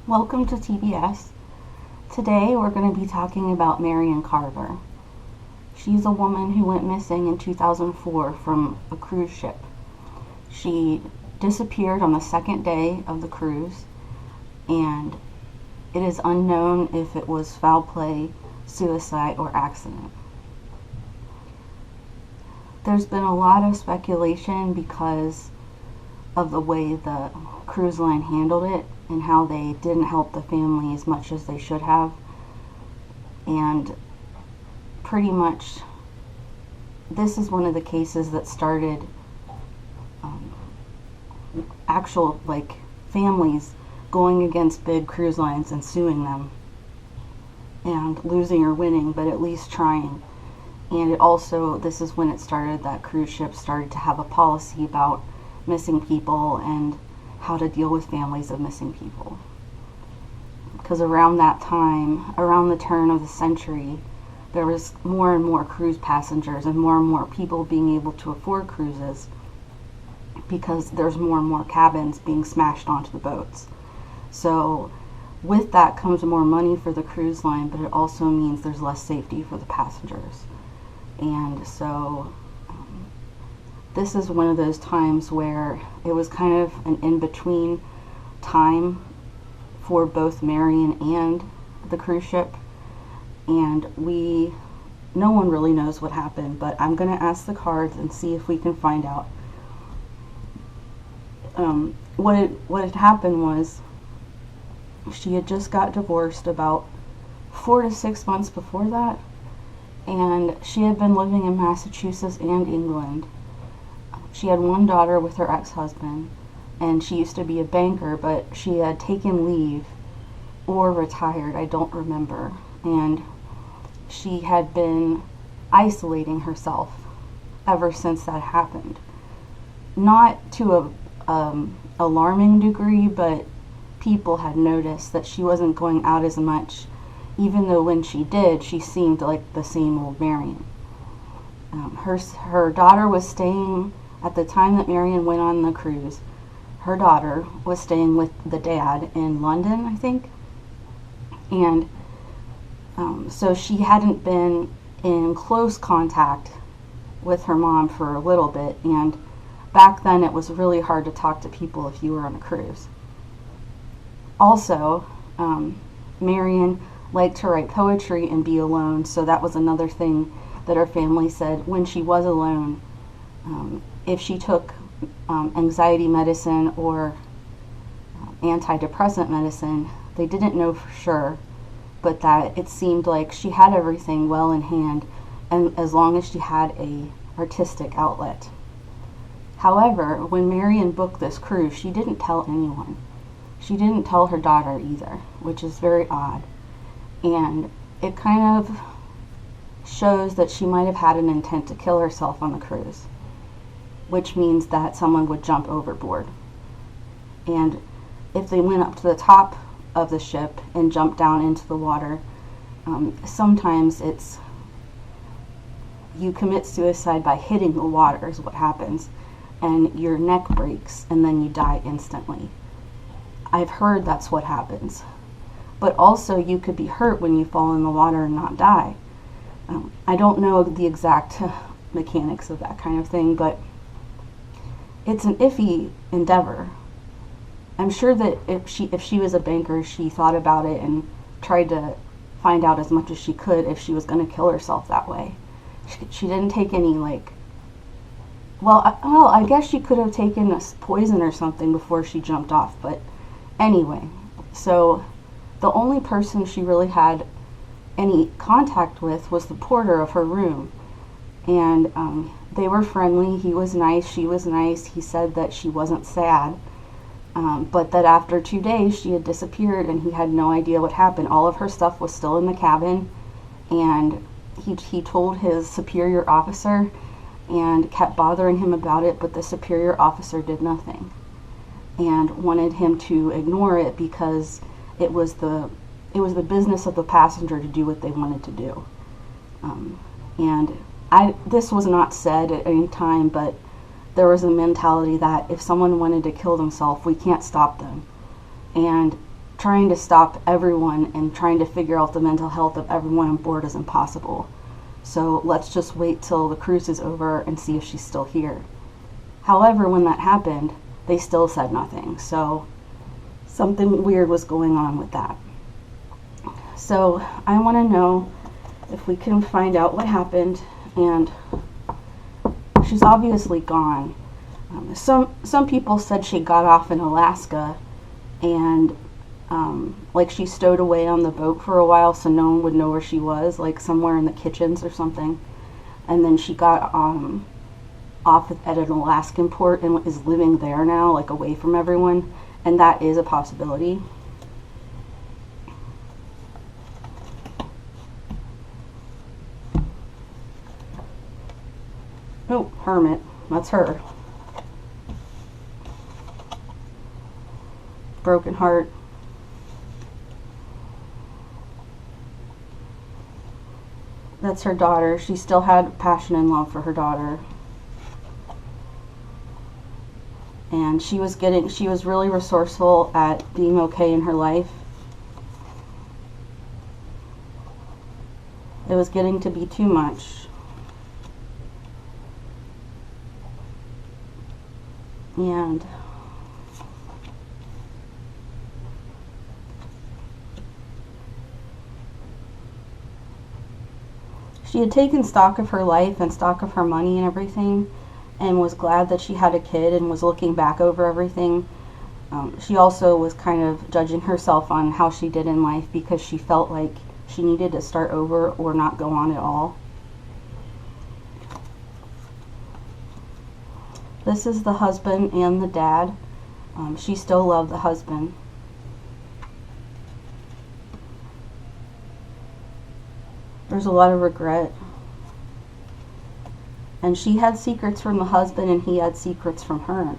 Welcome to TBS. Today we're going to be talking about Merrian Carver. She's a woman who went missing in 2004 from a cruise ship. She disappeared on the second day of the cruise, and it is unknown if it was foul play, suicide, or accident. There's been a lot of speculation because of the way the cruise line handled it and how they didn't help the family as much as they should have. And pretty much this is one of the cases that started actual families going against big cruise lines and suing them and losing or winning, but at least trying. And this is when it started that cruise ships started to have a policy about missing people and how to deal with families of missing people. Because around that time, around the turn of the century, there was more and more cruise passengers and more people being able to afford cruises because there's more and more cabins being smashed onto the boats. So with that comes more money for the cruise line, but it also means there's less safety for the passengers. And so this is one of those times where it was kind of an in-between time for both Merrian and the cruise ship. And no one really knows what happened, but I'm going to ask the cards and see if we can find out. What had happened was she had just got divorced about 4 to 6 months before that, and she had been living in Massachusetts and England. She had one daughter with her ex-husband, and she used to be a banker, but she had taken leave or retired, I don't remember, and she had been isolating herself ever since that happened. Not to a alarming degree, but people had noticed that she wasn't going out as much, even though when she did, she seemed like the same old Merrian. Her daughter was staying, at the time that Merrian went on the cruise, her daughter was staying with the dad in London, I think. And so she hadn't been in close contact with her mom for a little bit, and back then it was really hard to talk to people if you were on a cruise. Also, Merrian liked to write poetry and be alone, so that was another thing that her family said when she was alone. If she took anxiety medicine or antidepressant medicine, they didn't know for sure, but that it seemed like she had everything well in hand, and as long as she had a artistic outlet. However, when Merrian booked this cruise, she didn't tell anyone. She didn't tell her daughter either, which is very odd. And it kind of shows that she might have had an intent to kill herself on the cruise, which means that someone would jump overboard. And if they went up to the top of the ship and jumped down into the water, sometimes you commit suicide by hitting the water is what happens, and your neck breaks and then you die instantly. I've heard that's what happens. But also you could be hurt when you fall in the water and not die. I don't know the exact mechanics of that kind of thing, but it's an iffy endeavor. I'm sure that if she was a banker, she thought about it and tried to find out as much as she could if she was going to kill herself that way. She didn't take any I guess she could have taken a poison or something before she jumped off, but anyway, so the only person she really had any contact with was the porter of her room, and they were friendly. He was nice, she was nice. He said that she wasn't sad, but that after 2 days she had disappeared and he had no idea what happened. All of her stuff was still in the cabin, and he told his superior officer and kept bothering him about it, but the superior officer did nothing and wanted him to ignore it because it was the business of the passenger to do what they wanted to do. And this was not said at any time, but there was a mentality that if someone wanted to kill themselves, we can't stop them. And trying to stop everyone and trying to figure out the mental health of everyone on board is impossible. So let's just wait till the cruise is over and see if she's still here. However, when that happened, they still said nothing. So something weird was going on with that. So I want to know if we can find out what happened. And she's obviously gone. Some people said she got off in Alaska and like she stowed away on the boat for a while so no one would know where she was, like somewhere in the kitchens or something. And then she got off at an Alaskan port and is living there now, like away from everyone. And that is a possibility. Oh, Hermit. That's her. Broken heart. That's her daughter. She still had passion and love for her daughter. And she was really resourceful at being okay in her life. It was getting to be too much. And she had taken stock of her life and stock of her money and everything, and was glad that she had a kid and was looking back over everything. She also was kind of judging herself on how she did in life because she felt like she needed to start over or not go on at all. This is the husband and the dad. She still loved the husband. There's a lot of regret. And she had secrets from the husband and he had secrets from her.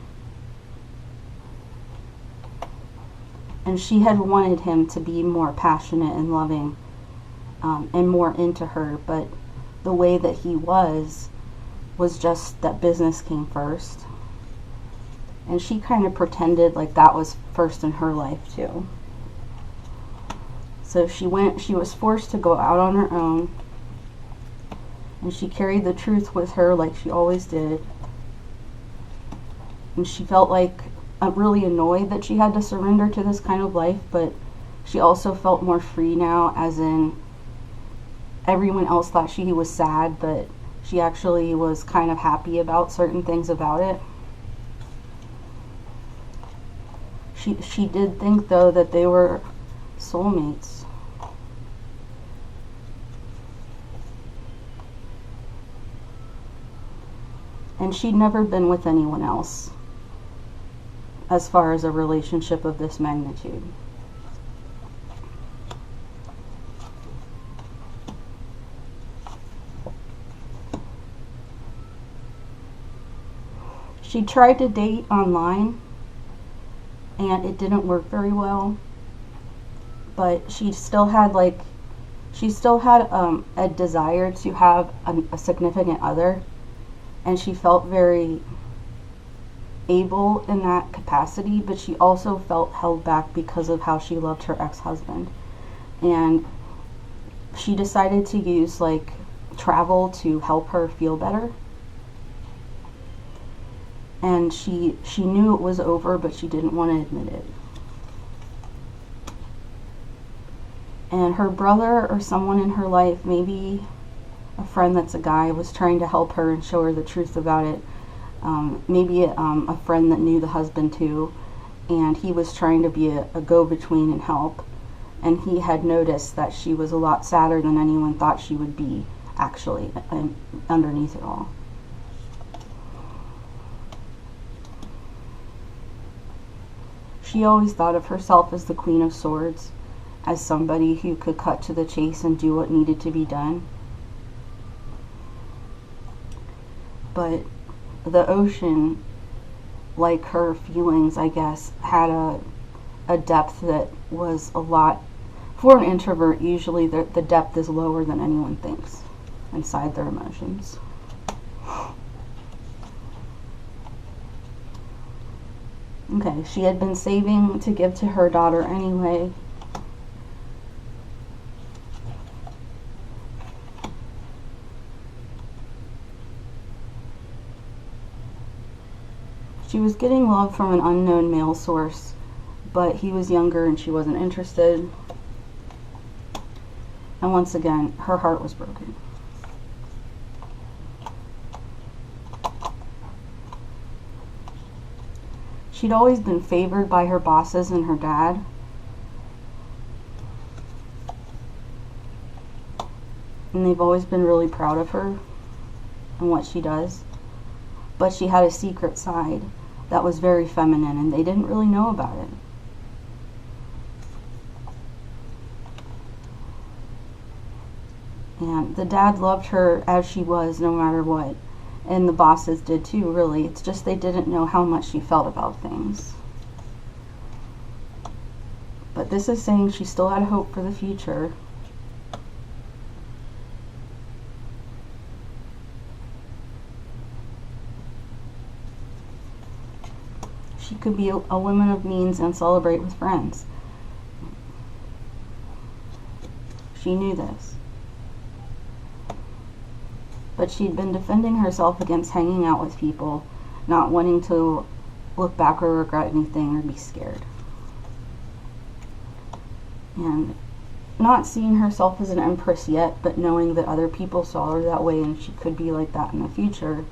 And she had wanted him to be more passionate and loving and more into her, but the way that he was just that business came first. And she kind of pretended like that was first in her life too. So she was forced to go out on her own, and she carried the truth with her like she always did. And she felt like really annoyed that she had to surrender to this kind of life, but she also felt more free now, as in everyone else thought she was sad, but she actually was kind of happy about certain things about it. She did think, though, that they were soulmates. And she'd never been with anyone else as far as a relationship of this magnitude. She tried to date online and it didn't work very well, but she still had a desire to have a significant other, and she felt very able in that capacity, but she also felt held back because of how she loved her ex-husband. And she decided to use travel to help her feel better. And she knew it was over, but she didn't want to admit it. And her brother or someone in her life, maybe a friend that's a guy, was trying to help her and show her the truth about it. Maybe a friend that knew the husband too, and he was trying to be a go-between and help. And he had noticed that she was a lot sadder than anyone thought she would be, actually, underneath it all. She always thought of herself as the Queen of Swords, as somebody who could cut to the chase and do what needed to be done. But the ocean, like her feelings, I guess, had a depth that was a lot. For an introvert, usually the depth is lower than anyone thinks inside their emotions. Okay, she had been saving to give to her daughter anyway. She was getting love from an unknown male source, but he was younger and she wasn't interested. And once again, her heart was broken. She'd always been favored by her bosses and her dad. And they've always been really proud of her and what she does. But she had a secret side that was very feminine, and they didn't really know about it. And the dad loved her as she was, no matter what. And the bosses did too, really. It's just they didn't know how much she felt about things. But this is saying she still had hope for the future. She could be a woman of means and celebrate with friends. She knew this. But she'd been defending herself against hanging out with people, not wanting to look back or regret anything or be scared. And not seeing herself as an empress yet, but knowing that other people saw her that way and she could be like that in the future.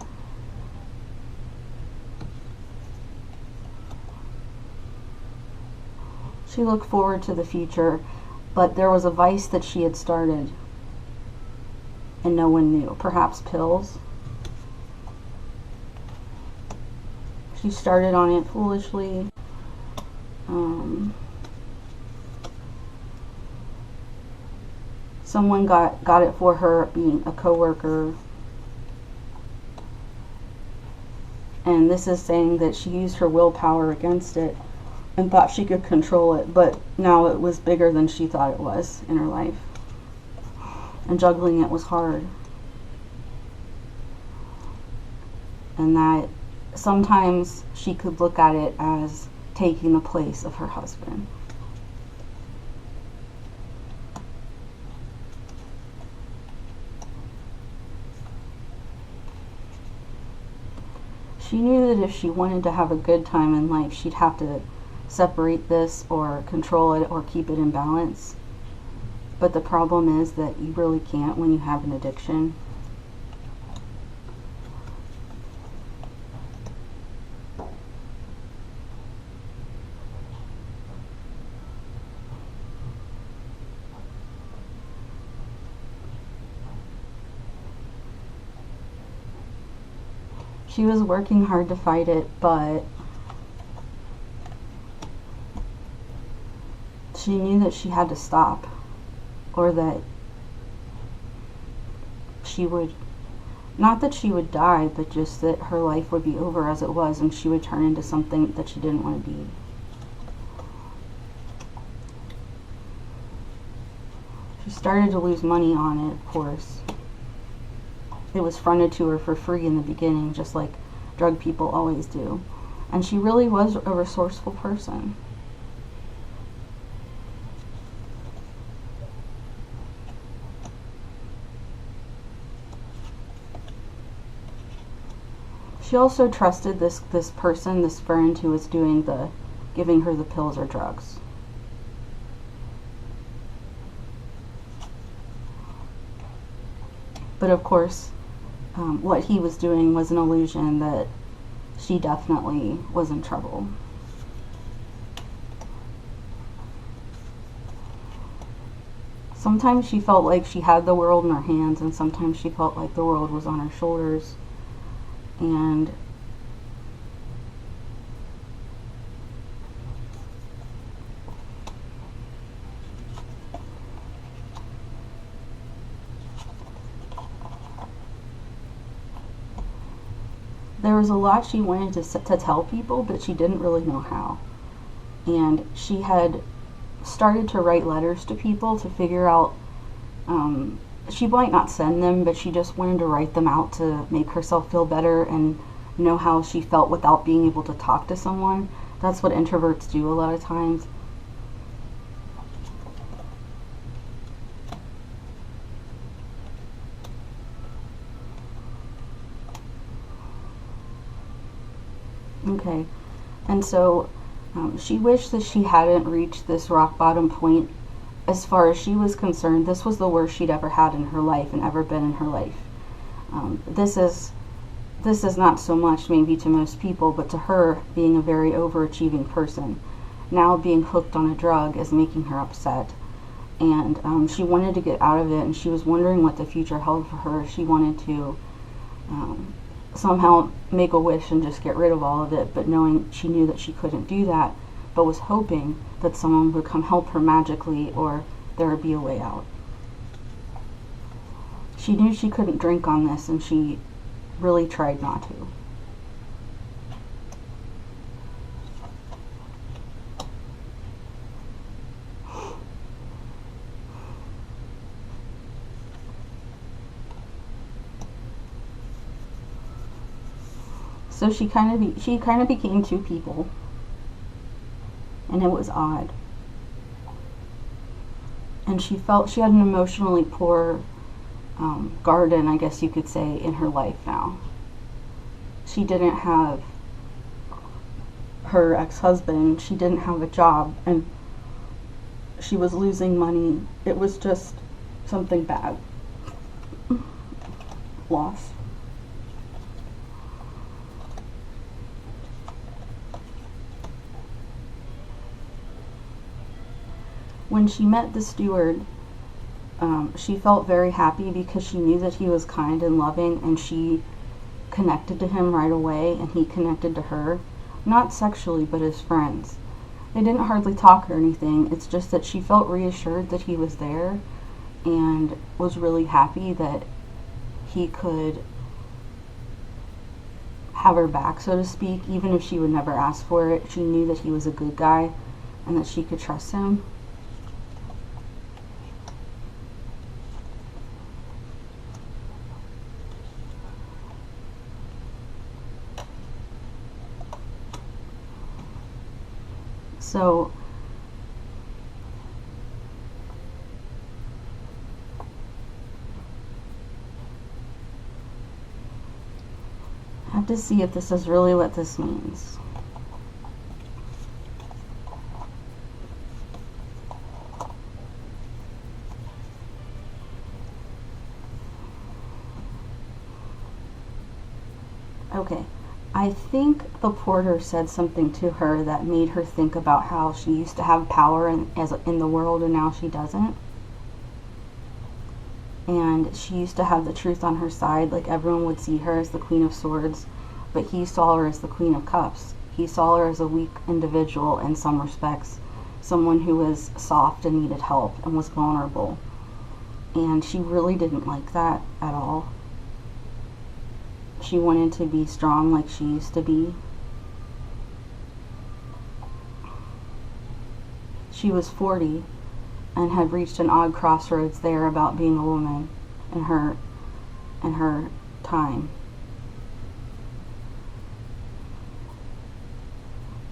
She looked forward to the future, but there was a vice that she had started and no one knew. Perhaps pills. She started on it foolishly. Someone got it for her, being a coworker. And this is saying that she used her willpower against it and thought she could control it, but now it was bigger than she thought it was in her life. And juggling it was hard. And that sometimes she could look at it as taking the place of her husband. She knew that if she wanted to have a good time in life, she'd have to separate this or control it or keep it in balance. But the problem is that you really can't when you have an addiction. She was working hard to fight it, but she knew that she had to stop, or that she would, not that she would die, but just that her life would be over as it was and she would turn into something that she didn't want to be. She started to lose money on it, of course. It was fronted to her for free in the beginning, just like drug people always do. And she really was a resourceful person. She also trusted this person, this friend who was giving her the pills or drugs. But of course, what he was doing was an illusion that she definitely was in trouble. Sometimes she felt like she had the world in her hands, and sometimes she felt like the world was on her shoulders. And there was a lot she wanted to tell people, but she didn't really know how. And she had started to write letters to people to figure out, she might not send them, but she just wanted to write them out to make herself feel better and know how she felt without being able to talk to someone. That's what introverts do a lot of times. Okay, and so she wished that she hadn't reached this rock bottom point. As far as she was concerned, this was the worst she'd ever had in her life and ever been in her life. This is not so much maybe to most people, but to her, being a very overachieving person, now being hooked on a drug is making her upset. And she wanted to get out of it, and she was wondering what the future held for her. She wanted to somehow make a wish and just get rid of all of it, but she knew that she couldn't do that, but was hoping that someone would come help her magically, or there would be a way out. She knew she couldn't drink on this, and she really tried not to. So she kind of became two people, and it was odd. And she felt she had an emotionally poor garden, I guess you could say, in her life now. She didn't have her ex-husband, she didn't have a job, and she was losing money. It was just something bad. Loss. When she met the steward, she felt very happy because she knew that he was kind and loving, and she connected to him right away, and he connected to her. Not sexually, but as friends. They didn't hardly talk or anything. It's just that she felt reassured that he was there, and was really happy that he could have her back, so to speak, even if she would never ask for it. She knew that he was a good guy and that she could trust him. So I have to see if this is really what this means. Okay. I think the porter said something to her that made her think about how she used to have power in the world, and now she doesn't. And she used to have the truth on her side, like everyone would see her as the Queen of Swords, but he saw her as the Queen of Cups. He saw her as a weak individual in some respects, someone who was soft and needed help and was vulnerable. And she really didn't like that at all. She wanted to be strong like she used to be. She was 40 and had reached an odd crossroads there about being a woman in her time.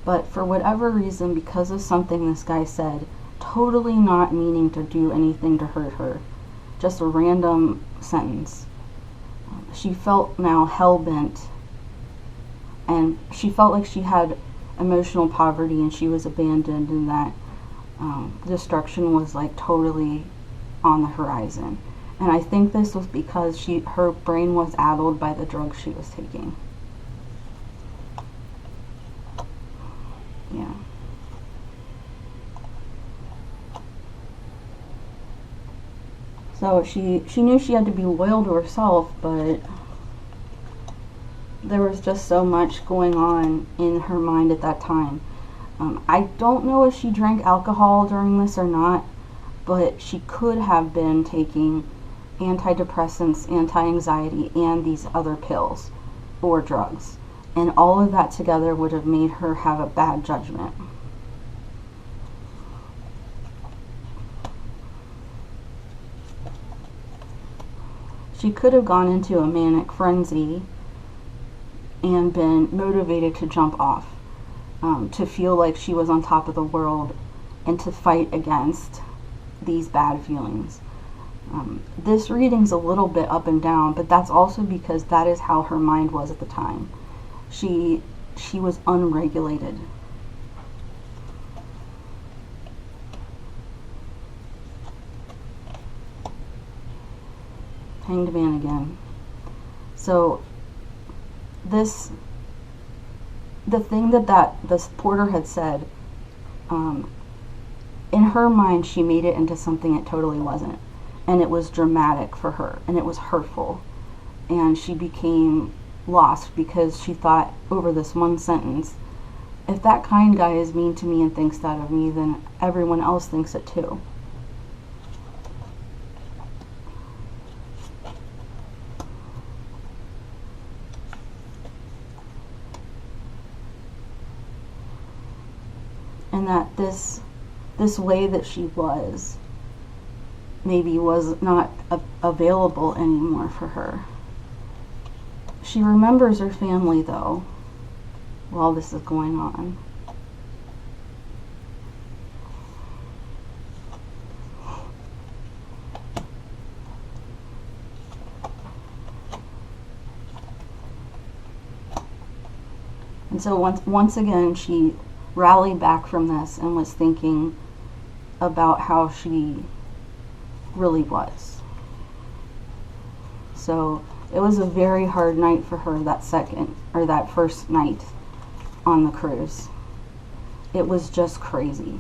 But for whatever reason, because of something this guy said, totally not meaning to do anything to hurt her, just a random sentence, she felt now hell-bent, and she felt like she had emotional poverty and she was abandoned, and that destruction was like totally on the horizon. And I think this was because her brain was addled by the drugs she was taking. Yeah. So she knew she had to be loyal to herself, but there was just so much going on in her mind at that time. I don't know if she drank alcohol during this or not, but she could have been taking antidepressants, anti-anxiety, and these other pills or drugs. And all of that together would have made her have a bad judgment. She could have gone into a manic frenzy and been motivated to jump off. to feel like she was on top of the world and to fight against these bad feelings. This reading's a little bit up and down, but that's also because that is how her mind was at the time. She was unregulated. Hanged Man again. So the thing that this porter had said, in her mind, she made it into something it totally wasn't. And it was dramatic for her, and it was hurtful. And she became lost because she thought over this one sentence, if that kind guy is mean to me and thinks that of me, then everyone else thinks it too. And that this way that she was maybe was not available anymore for her. She remembers her family though while this is going on. And so once again she rallied back from this and was thinking about how she really was. So it was a very hard night for her, that first night on the cruise. It was just crazy.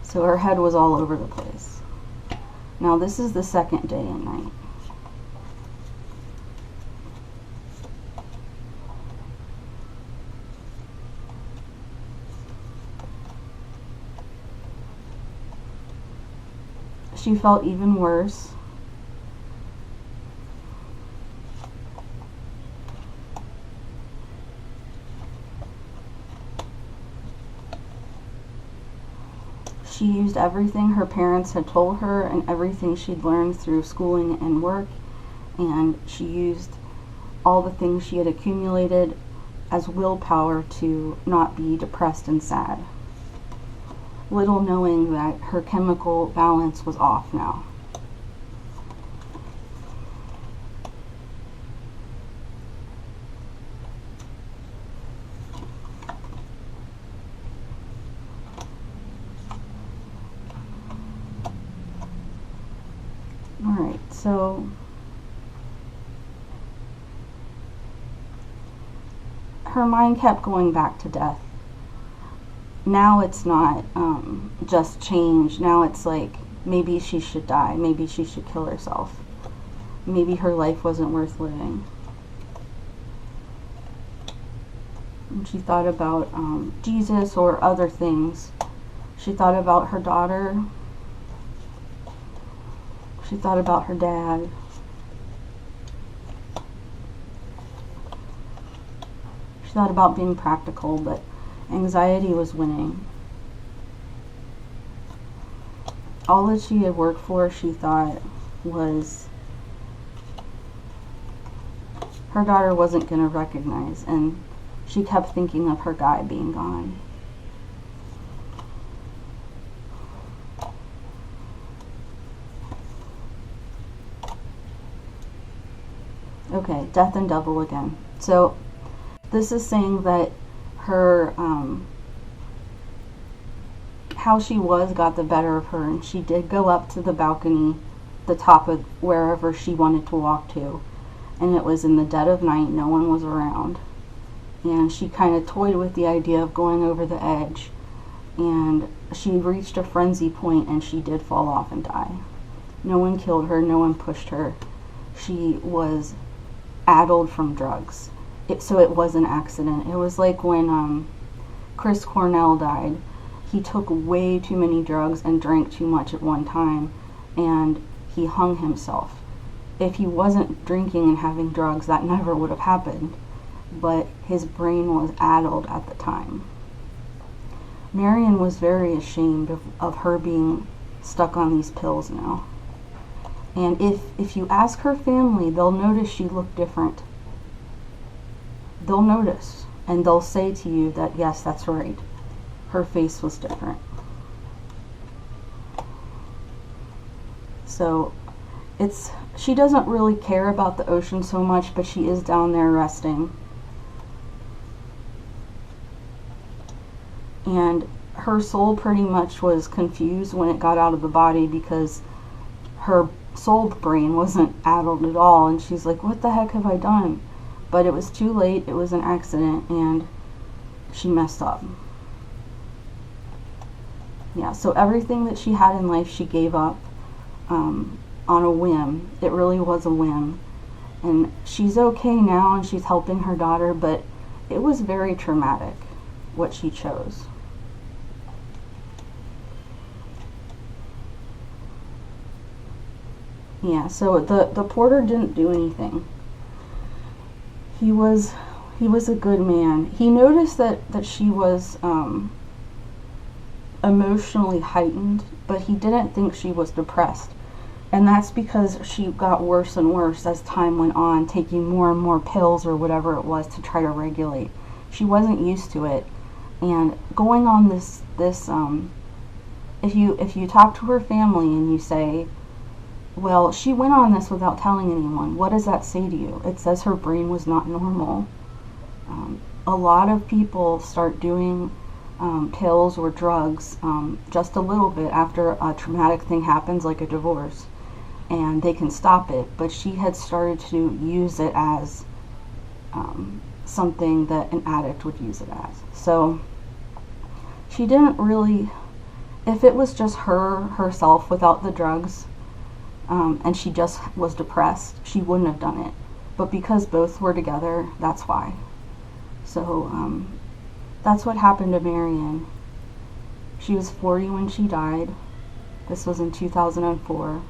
So her head was all over the place. Now this is the second day and night. She felt even worse. She used everything her parents had told her and everything she'd learned through schooling and work, and she used all the things she had accumulated as willpower to not be depressed and sad, little knowing that her chemical balance was off now. Alright, so her mind kept going back to death. Now it's not just change. Now it's like maybe she should die. Maybe she should kill herself. Maybe her life wasn't worth living. And she thought about Jesus or other things. She thought about her daughter. She thought about her dad. She thought about being practical, but anxiety was winning. All that she had worked for, she thought, was her daughter wasn't going to recognize, and she kept thinking of her guy being gone. Okay, death and devil again. So this is saying that her how she was got the better of her, and she did go up to the balcony, the top of wherever she wanted to walk to, and it was in the dead of night. No one was around, and she kind of toyed with the idea of going over the edge, and she reached a frenzy point and she did fall off and die. No one killed her, no one pushed her. She was addled from drugs. So it was an accident. It was like when Chris Cornell died. He took way too many drugs and drank too much at one time, and he hung himself. If he wasn't drinking and having drugs, that never would have happened, but his brain was addled at the time. Merrian was very ashamed of her being stuck on these pills now. And if you ask her family, they'll notice she looked different. they'll notice and they'll say to you that, yes, that's right, her face was different. So she doesn't really care about the ocean so much, but she is down there resting. And her soul pretty much was confused when it got out of the body, because her soul brain wasn't addled at all, and she's like, what the heck have I done? But it was too late. It was an accident, and she messed up. Yeah, so everything that she had in life she gave up on a whim. It really was a whim. And she's okay now, and she's helping her daughter, but it was very traumatic what she chose. Yeah, so the porter didn't do anything. He was a good man. He noticed that she was emotionally heightened, but he didn't think she was depressed. And that's because she got worse and worse as time went on, taking more and more pills or whatever it was to try to regulate. She wasn't used to it. And going on this if you talk to her family and you say, well, she went on this without telling anyone, what does that say to you? It says her brain was not normal. A lot of people start doing pills or drugs just a little bit after a traumatic thing happens, like a divorce, and they can stop it. But she had started to use it as something that an addict would use it as. So she didn't really, if it was just herself without the drugs, and she just was depressed, she wouldn't have done it. But because both were together, that's why. So that's what happened to Merrian. She was 40 when she died. This was in 2004.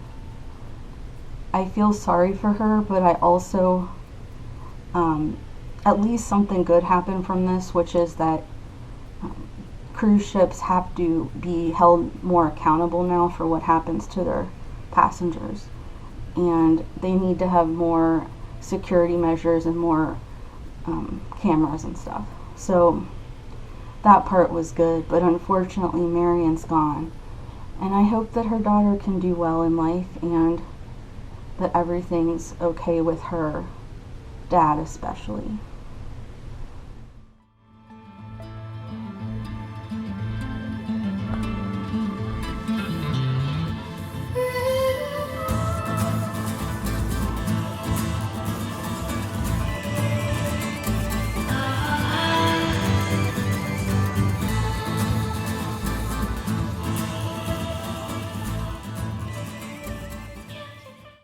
I feel sorry for her, but I also, at least something good happened from this, which is that cruise ships have to be held more accountable now for what happens to their passengers. And they need to have more security measures and more cameras and stuff. So that part was good, but unfortunately Merrian's gone. And I hope that her daughter can do well in life, and that everything's okay with her dad especially.